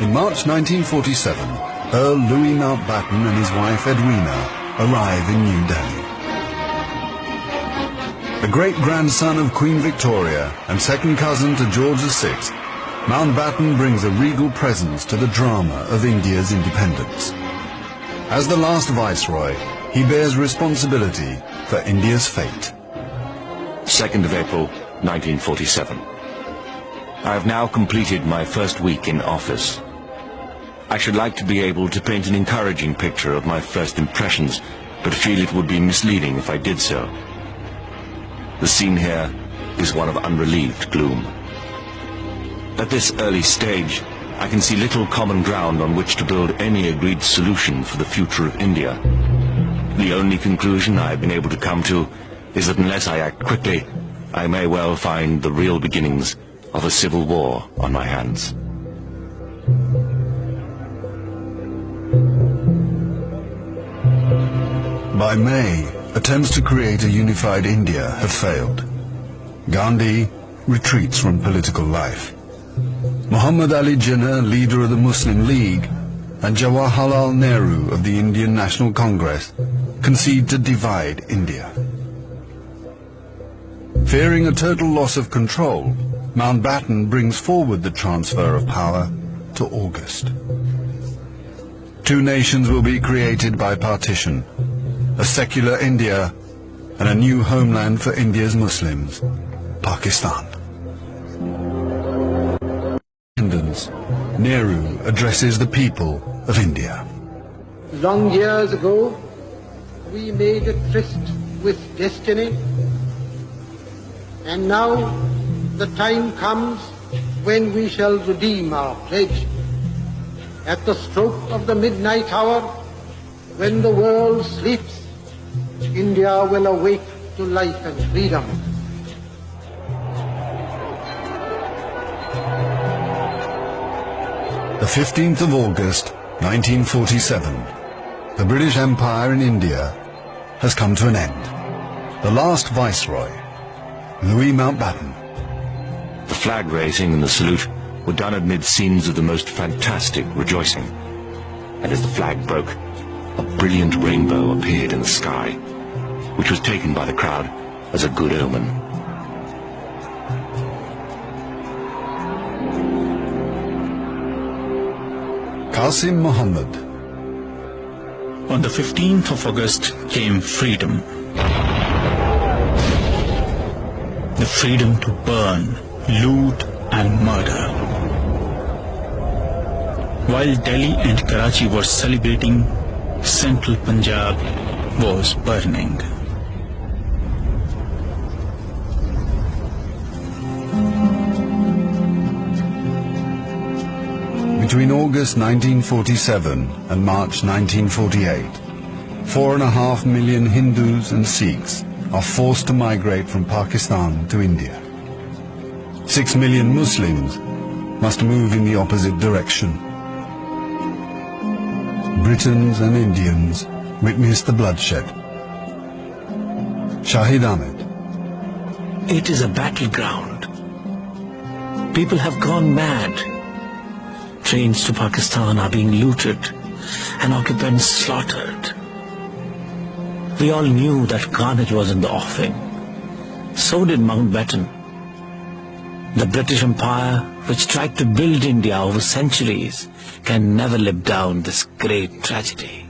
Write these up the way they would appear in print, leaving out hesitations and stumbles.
In March 1947, Earl Louis Mountbatten and his wife Edwina arrive in New Delhi. The great-grandson of Queen Victoria and second cousin to George VI, Mountbatten brings a regal presence to the drama of India's independence. As the last viceroy, he bears responsibility for India's fate. 2nd of April, 1947. I have now completed my first week in office. I should like to be able to paint an encouraging picture of my first impressions, but feel it would be misleading if I did so. The scene here is one of unrelieved gloom. At this early stage, I can see little common ground on which to build any agreed solution for the future of India. The only conclusion I have been able to come to is that unless I act quickly, I may well find the real beginnings of a civil war on my hands. By May, attempts to create a unified India have failed. Gandhi retreats from political life. Muhammad Ali Jinnah, leader of the Muslim League, and Jawaharlal Nehru of the Indian National Congress concede to divide India. Fearing a total loss of control, Mountbatten brings forward the transfer of power to August. Two nations will be created by partition, a secular India and a new homeland for India's Muslims, Pakistan. Nehru addresses the people of India. Long years ago, we made a tryst with destiny, and now the time comes when we shall redeem our pledge. At the stroke of the midnight hour, when the world sleeps, India will awake to life and freedom. The 15th of August, 1947, the British Empire in India has come to an end. The last viceroy, Louis Mountbatten. The flag raising and the salute were done amid scenes of the most fantastic rejoicing. And as the flag broke, a brilliant rainbow appeared in the sky, which was taken by the crowd as a good omen. Qasim Muhammad. On the 15th of August came freedom. The freedom to burn, loot and murder. While Delhi and Karachi were celebrating, central Punjab was burning. Between August 1947 and March 1948, 4.5 million Hindus and Sikhs are forced to migrate from Pakistan to India. 6 million Muslims must move in the opposite direction. Britons and Indians witness the bloodshed. Shahid Ahmed. It is a battleground. People have gone mad. Trains to Pakistan are being looted and occupants slaughtered. We all knew that carnage was in the offing. So did Mountbatten. The British Empire, which tried to build India over centuries, can never live down this great tragedy.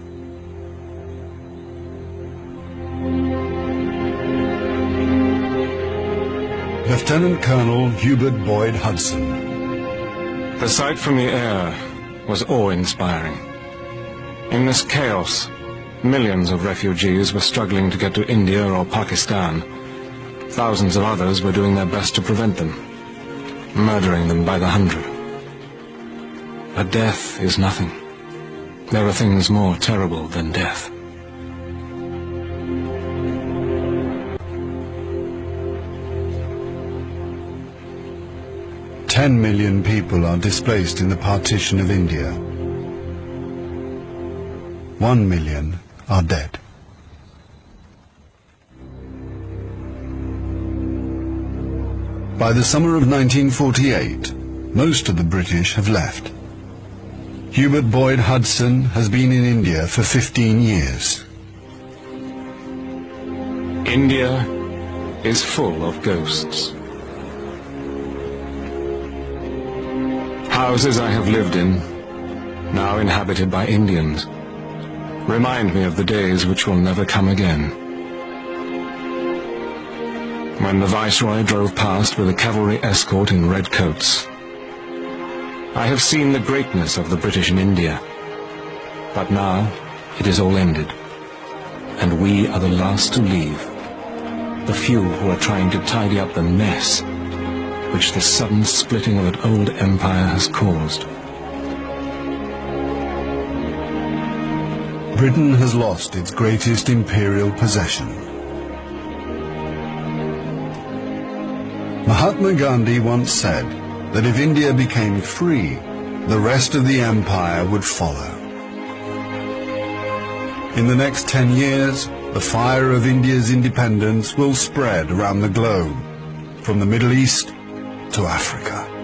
Lieutenant Colonel Hubert Boyd Hudson. The sight from the air was awe-inspiring. In this chaos, millions of refugees were struggling to get to India or Pakistan. Thousands of others were doing their best to prevent them, murdering them by the hundred. But death is nothing. There are things more terrible than death. Ten million people are displaced in the partition of India. 1 million are dead. By the summer of 1948, most of the British have left. Hubert Boyd Hudson has been in India for 15 years. India is full of ghosts. Houses I have lived in, now inhabited by Indians, remind me of the days which will never come again. When the Viceroy drove past with a cavalry escort in red coats, I have seen the greatness of the British in India, but now it is all ended, and we are the last to leave, the few who are trying to tidy up the mess which the sudden splitting of an old empire has caused. Britain has lost its greatest imperial possession. Mahatma Gandhi once said that if India became free, the rest of the empire would follow. In the next 10 years, the fire of India's independence will spread around the globe, from the Middle East to Africa.